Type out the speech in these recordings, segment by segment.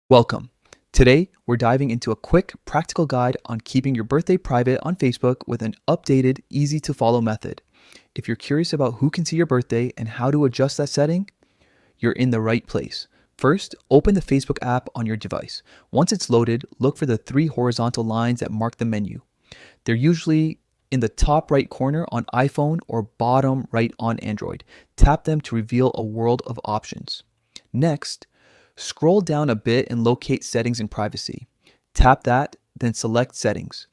Welcome. Today, we're diving into a quick, practical guide on keeping your birthday private on Facebook with an updated, easy to follow method. If you're curious about who can see your birthday and how to adjust that setting, you're in the right place. First, open the Facebook app on your device. Once it's loaded, look for the three horizontal lines that mark the menu. They're usually in the top right corner on iPhone or bottom right on Android. Tap them to reveal a world of options. Next, scroll down a bit and locate Settings and Privacy. Tap that, then select Settings.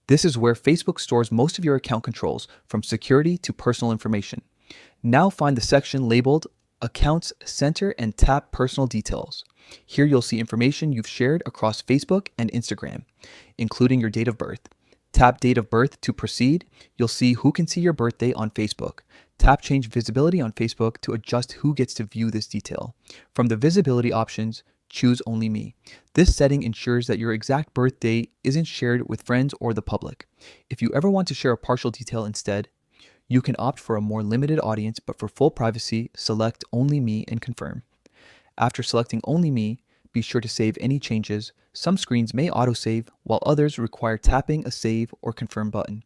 This is where Facebook stores most of your account controls, from security to personal information. Now find the section labeled Accounts Center and tap Personal Details. Here you'll see information you've shared across Facebook and Instagram, including your date of birth. Tap Date of Birth to proceed. You'll see who can see your birthday on Facebook. Tap Change Visibility on Facebook to adjust who gets to view this detail. From the visibility options, choose Only Me. This setting ensures that your exact birthday isn't shared with friends or the public. If you ever want to share a partial detail instead, you can opt for a more limited audience, but for full privacy, select Only Me and confirm. After selecting Only Me, be sure to save any changes. Some screens may autosave, while others require tapping a save or confirm button.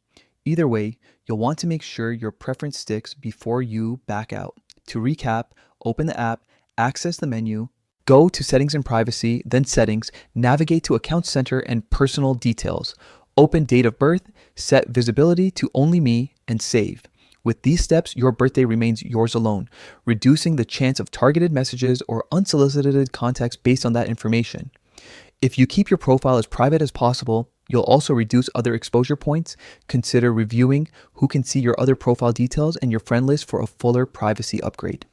Either way, you'll want to make sure your preference sticks before you back out. To recap, open the app, access the menu, go to Settings and Privacy, then Settings, navigate to Account Center and Personal Details. Open Date of Birth, set Visibility to Only Me, and save. With these steps, your birthday remains yours alone, reducing the chance of targeted messages or unsolicited contacts based on that information. If you keep your profile as private as possible, you'll also reduce other exposure points. Consider reviewing who can see your other profile details and your friend list for a fuller privacy upgrade.